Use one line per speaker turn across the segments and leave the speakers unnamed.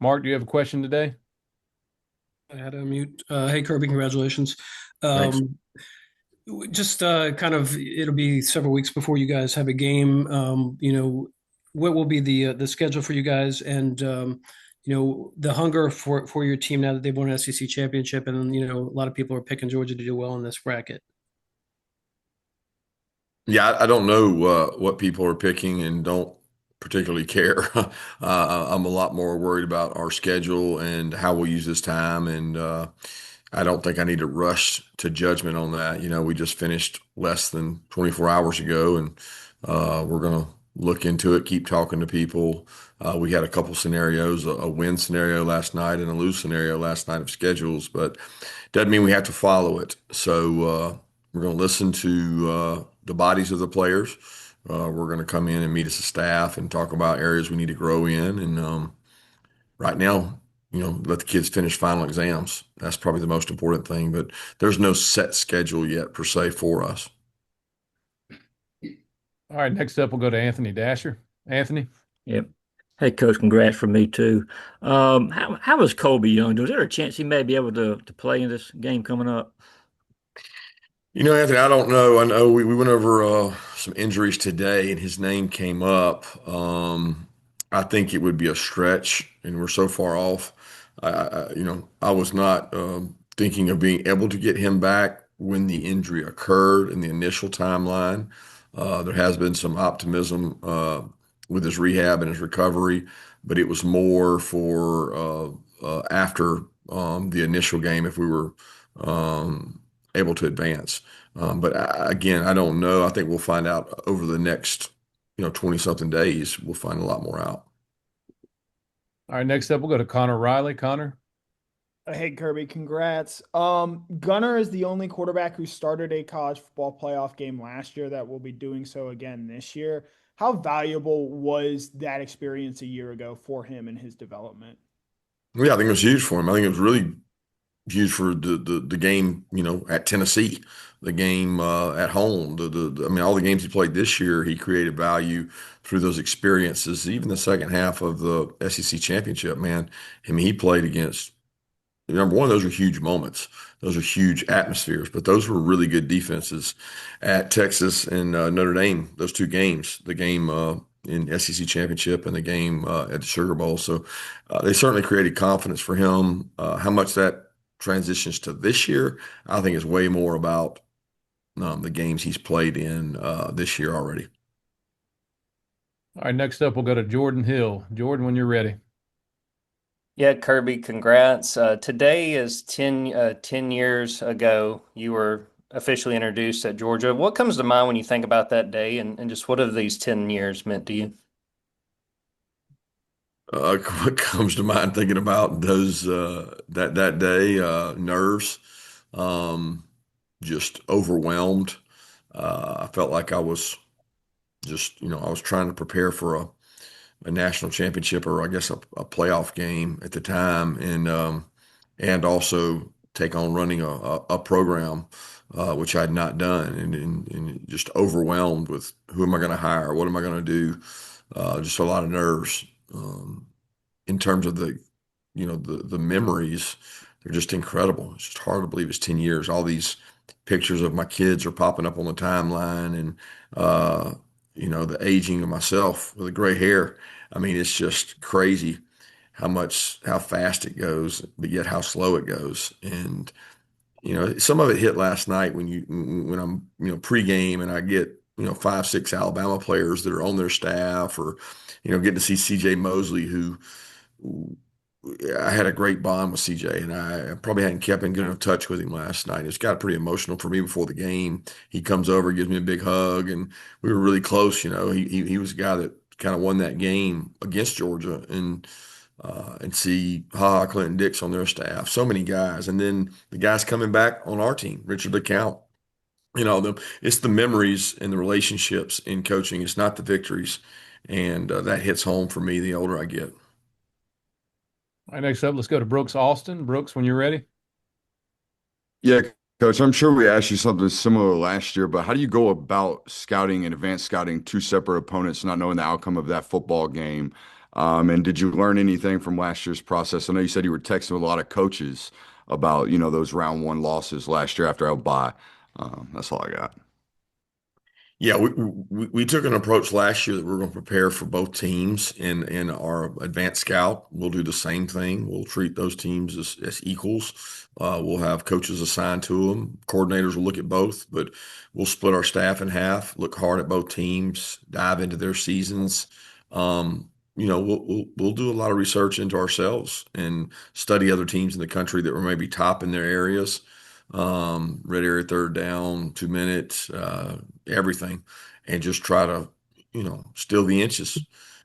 Mark, do you have a question today?
I had to mute. Hey, Kirby, congratulations.
Thanks.
Um, just kind of, it'll be several weeks before you guys have a game. What will be the schedule for you guys, and the hunger for your team now that they've won an SEC championship, and a lot of people are picking Georgia to do well in this bracket.
Yeah, I don't know what people are picking and don't particularly care. I'm a lot more worried about our schedule and how we'll use this time. And I don't think I need to rush to judgment on that. We just finished less than 24 hours ago, and we're going to look into it, keep talking to people. We had a couple scenarios, a win scenario last night and a lose scenario last night of schedules, but doesn't mean we have to follow it. So we're going to listen to the bodies of the players. We're going to come in and meet as a staff and talk about areas we need to grow in. And right now, let the kids finish final exams. That's probably the most important thing. But there's no set schedule yet per se for us.
All right, next up we'll go to Anthony Dasher. Anthony.
Yep. Hey, Coach, congrats from me too. How is Kobe Young? Was there a chance he may be able to play in this game coming up?
Anthony, I don't know. I know we went over some injuries today and his name came up. I think it would be a stretch and we're so far off. I was not thinking of being able to get him back when the injury occurred in the initial timeline. There has been some optimism with his rehab and his recovery, but it was more for after the initial game if we were able to advance. But again, I don't know. I think we'll find out over the next 20 something days. We'll find a lot more out.
All right, next up we'll go to Connor Riley. Connor.
Hey Kirby, congrats. Gunner is the only quarterback who started a college football playoff game last year that will be doing so again this year. How valuable was that experience a year ago for him and his development?
Yeah, I think it was huge for him. I think it was really huge for the game, at Tennessee, the game at home. I mean, all the games he played this year, he created value through those experiences. Even the second half of the SEC championship, man. I mean, he played against. Number one, those are huge moments. Those are huge atmospheres, but those were really good defenses at Texas and Notre Dame. Those two games, the game in SEC championship and the game at the Sugar Bowl. So they certainly created confidence for him. How much that transitions to this year, I think is way more about the games he's played in this year already.
All right, next up we'll go to Jordan Hill. Jordan, when you're ready.
Yeah, Kirby, congrats. Today is 10 years ago you were officially introduced at Georgia. What comes to mind when you think about that day and just what have these 10 years meant to you?
What comes to mind thinking about those that day? Nerves, um, just overwhelmed. I felt like I was just, I was trying to prepare for a national championship or I guess a playoff game at the time, and also take on running a program which I had not done, and just overwhelmed with who am I going to hire, what am I going to do, just a lot of nerves. In terms of the memories, they're just incredible. It's just hard to believe it's 10 years. All these pictures of my kids are popping up on the timeline, and the aging of myself with the gray hair. I mean, it's just crazy how fast it goes, but yet how slow it goes. And some of it hit last night when I'm pregame and I get five, six Alabama players that are on their staff, or getting to see C.J. Mosley, who I had a great bond with CJ, and I probably hadn't kept in good enough touch with him last night. It's got pretty emotional for me before the game. He comes over, gives me a big hug, and we were really close. He was a guy that kind of won that game against Georgia, and see Clinton Dix on their staff, so many guys, and then the guys coming back on our team, Richard LeCount. It's the memories and the relationships in coaching. It's not the victories, and that hits home for me the older I get.
All right, next up let's go to Brooks Austin. Brooks, when you're ready.
Yeah, Coach, I'm sure we asked you something similar last year, but how do you go about scouting and advanced scouting two separate opponents, not knowing the outcome of that football game? And did you learn anything from last year's process? I know you said you were texting with a lot of coaches about, those round one losses last year after our bye. That's all I got.
Yeah, we took an approach last year that we're going to prepare for both teams in our advanced scout. We'll do the same thing. We'll treat those teams as equals. We'll have coaches assigned to them. Coordinators will look at both, but we'll split our staff in half, look hard at both teams, dive into their seasons. We'll do a lot of research into ourselves and study other teams in the country that were maybe top in their areas. Red area, third down, 2 minutes, everything, and just try to, steal the inches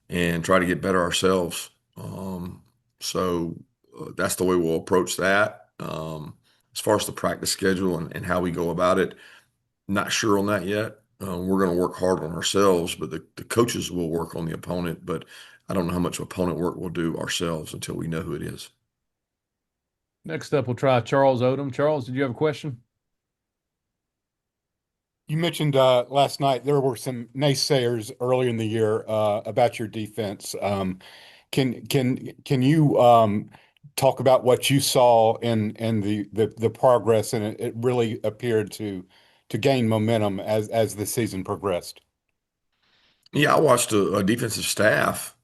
and try to get better ourselves. That's the way we'll approach that. As far as the practice schedule and how we go about it, not sure on that yet. We're going to work hard on ourselves, but the coaches will work on the opponent. But I don't know how much opponent work we'll do ourselves until we know who it is.
Next up, we'll try Charles Odom. Charles, did you have a question?
You mentioned last night there were some naysayers earlier in the year about your defense. Can you talk about what you saw in the progress, and it really appeared to gain momentum as the season progressed?
Yeah, I watched a defensive staff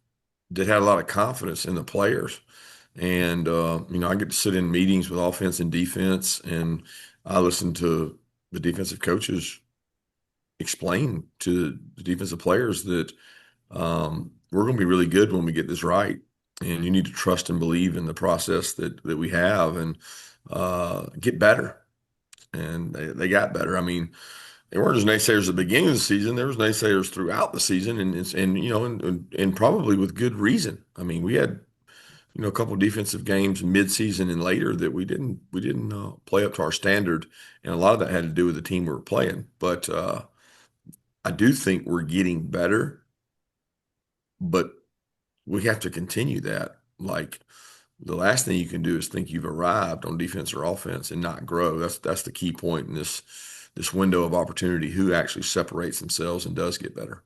that had a lot of confidence in the players. And, I get to sit in meetings with offense and defense, and I listen to the defensive coaches explain to the defensive players that we're going to be really good when we get this right. And you need to trust and believe in the process that we have and get better. And they got better. I mean, they weren't just naysayers at the beginning of the season. There was naysayers throughout the season, and probably with good reason. I mean, we had a couple of defensive games mid-season and later that we didn't play up to our standard, and a lot of that had to do with the team we were playing. But I do think we're getting better, but we have to continue that. Like the last thing you can do is think you've arrived on defense or offense and not grow. That's the key point in this window of opportunity. Who actually separates themselves and does get better?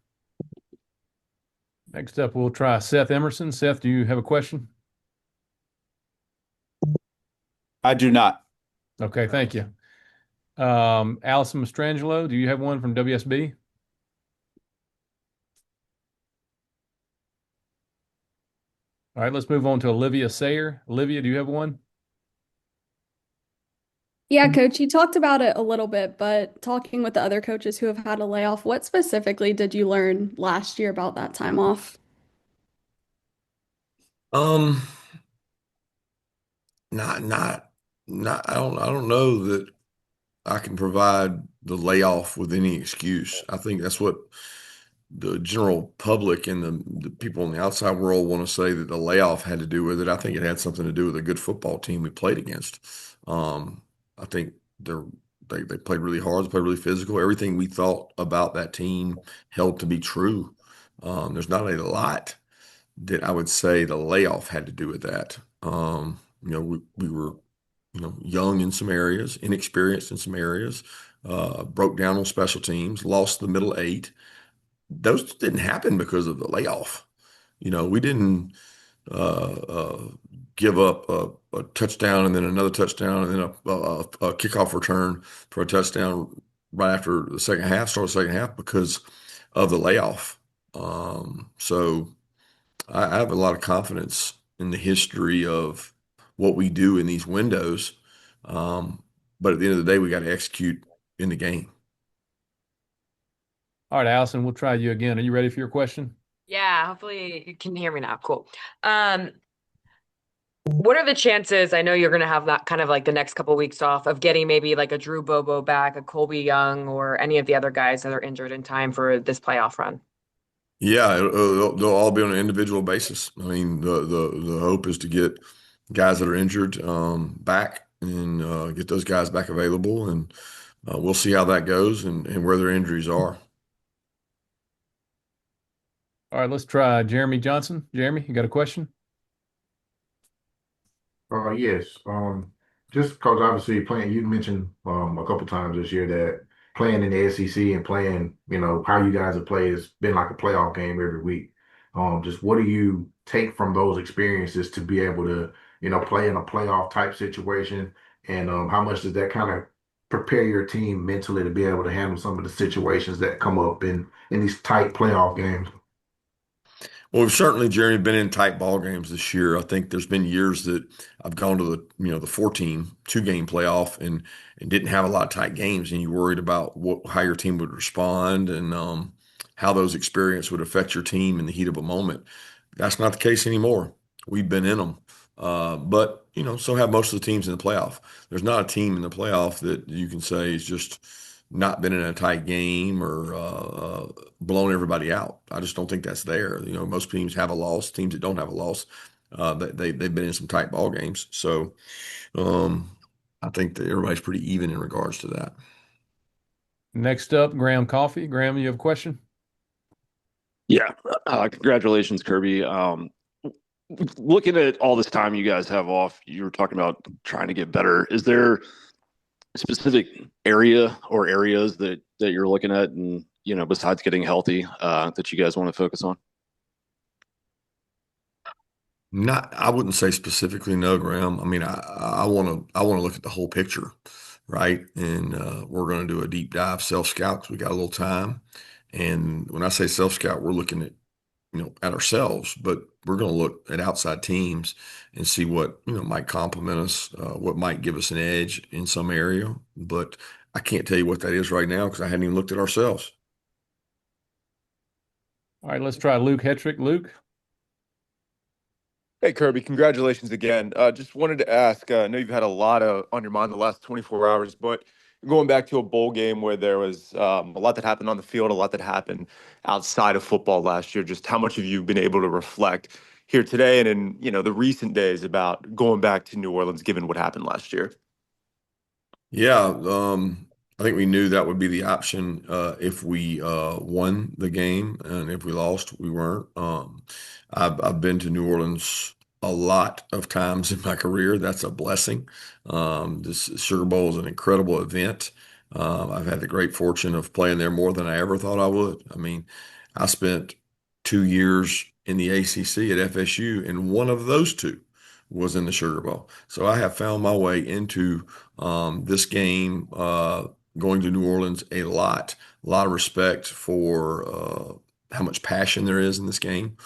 Next up, we'll try Seth Emerson. Seth, do you have a question?
I do not.
Okay, thank you. Allison Mastrangelo, do you have one from WSB? All right, let's move on to Olivia Sayer. Olivia, do you have one?
Yeah, coach, you talked about it a little bit, but talking with the other coaches who have had a layoff, what specifically did you learn last year about that time off?
Um, not. I don't know that I can provide the layoff with any excuse. I think that's what the general public and the people in the outside world want to say that the layoff had to do with it. I think it had something to do with a good football team we played against. I think they played really hard, they played really physical. Everything we thought about that team held to be true. There's not a lot that I would say the layoff had to do with that. We were, young in some areas, inexperienced in some areas, broke down on special teams, lost the middle eight. Those didn't happen because of the layoff. We didn't uh, give up a touchdown and then another touchdown and then a kickoff return for a touchdown right after the second half, start of the second half because of the layoff. So I have a lot of confidence in the history of what we do in these windows. But at the end of the day, we got to execute in the game.
All right, Allison, we'll try you again. Are you ready for your question?
Yeah, hopefully you can hear me now. Cool. Um, what are the chances? I know you're going to have that kind of like the next couple weeks off of getting maybe like a Drew Bobo back, a Colby Young, or any of the other guys that are injured in time for this playoff run.
Yeah, they'll all be on an individual basis. I mean, the hope is to get guys that are injured back and get those guys back available, and we'll see how that goes and where their injuries are.
All right, let's try Jeremy Johnson. Jeremy, you got a question?
Yes. Just because obviously playing, you mentioned a couple times this year that playing in the SEC and playing, how you guys have played has been like a playoff game every week. Just what do you take from those experiences to be able to, play in a playoff type situation? And how much does that kind of prepare your team mentally to be able to handle some of the situations that come up in these tight playoff games?
Well, we've certainly, Jeremy, been in tight ball games this year. I think there's been years that I've gone to the 14 two-game playoff and didn't have a lot of tight games, and you worried about how your team would respond and how those experiences would affect your team in the heat of a moment. That's not the case anymore. We've been in them, but so have most of the teams in the playoff. There's not a team in the playoff that you can say is just not been in a tight game or blown everybody out. I just don't think that's there. Most teams have a loss. Teams that don't have a loss, they've been in some tight ball games. So I think that everybody's pretty even in regards to that.
Next up, Graham Coffee. Graham, you have a question?
Yeah. Congratulations, Kirby. Looking at all this time you guys have off, you were talking about trying to get better. Is there a specific area or areas that you're looking at and, besides getting healthy, that you guys want to focus on?
I wouldn't say specifically no, Graham. I mean, I want to look at the whole picture, right? And we're going to do a deep dive self scout because we got a little time. And when I say self scout, we're looking at ourselves, but we're going to look at outside teams and see what might complement us, what might give us an edge in some area. But I can't tell you what that is right now because I hadn't even looked at ourselves.
All right, let's try Luke Hetrick. Luke.
Hey, Kirby, congratulations again. Just wanted to ask, I know you've had a lot on your mind the last 24 hours, but going back to a bowl game where there was a lot that happened on the field, a lot that happened outside of football last year, just how much have you been able to reflect here today and in, the recent days about going back to New Orleans, given what happened last year?
Yeah, I think we knew that would be the option if we won the game, and if we lost, we weren't. I've been to New Orleans a lot of times in my career. That's a blessing. This Sugar Bowl is an incredible event. I've had the great fortune of playing there more than I ever thought I would. I mean, I spent 2 years in the ACC at FSU, and one of those two was in the Sugar Bowl. So I have found my way into this game, going to New Orleans a lot of respect for how much passion there is in this game.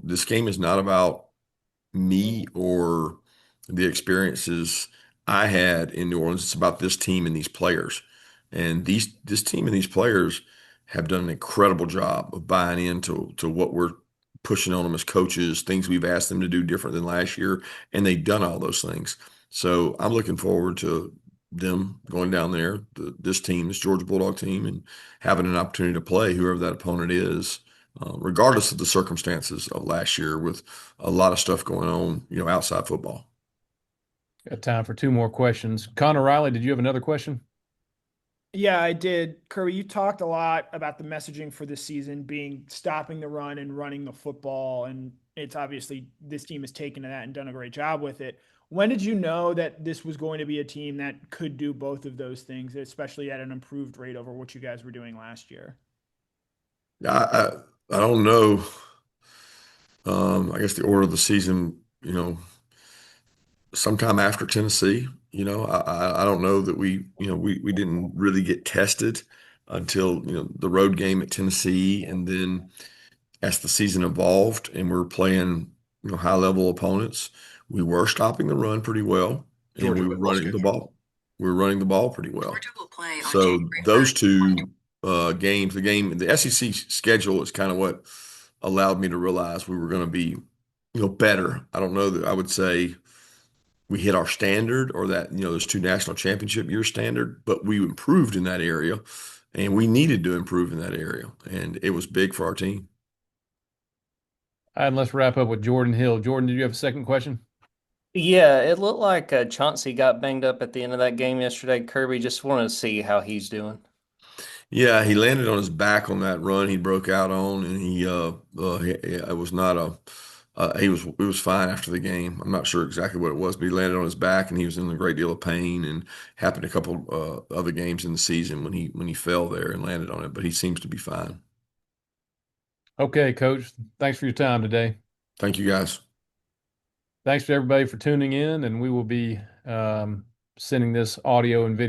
This game is not about me or the experiences I had in New Orleans. It's about this team and these players. And this team and these players have done an incredible job of buying into what we're pushing on them as coaches, things we've asked them to do different than last year, and they've done all those things. So I'm looking forward to them going down there, this team, this Georgia Bulldog team, and having an opportunity to play whoever that opponent is, regardless of the circumstances of last year with a lot of stuff going on, outside football.
Got time for two more questions. Connor Riley, did you have another question?
Yeah, I did. Kirby, you talked a lot about the messaging for this season being stopping the run and running the football. And it's obviously this team has taken to that and done a great job with it. When did you know that this was going to be a team that could do both of those things, especially at an improved rate over what you guys were doing last year?
I don't know. I guess the order of the season, sometime after Tennessee. I don't know that we didn't really get tested until the road game at Tennessee, and then as the season evolved and we were playing high level opponents, we were stopping the run pretty well, and
Georgia
we were
football
running the
schedule.
ball. We were running the ball pretty well. So those two games, the SEC schedule is kind of what allowed me to realize we were going to be better. I don't know that I would say we hit our standard or that, those two national championship year standard, but we improved in that area and we needed to improve in that area. And it was big for our team.
And let's wrap up with Jordan Hill. Jordan, did you have a second question?
Yeah, it looked like Chauncey got banged up at the end of that game yesterday. Kirby, just wanted to see how he's doing.
Yeah, he landed on his back on that run he broke out on, and it was not it was fine after the game. I'm not sure exactly what it was, but he landed on his back, and he was in a great deal of pain, and happened a couple other games in the season when he fell there and landed on it, but he seems to be fine.
Okay, Coach. Thanks for your time today.
Thank you, guys.
Thanks to everybody for tuning in, and we will be sending this audio and video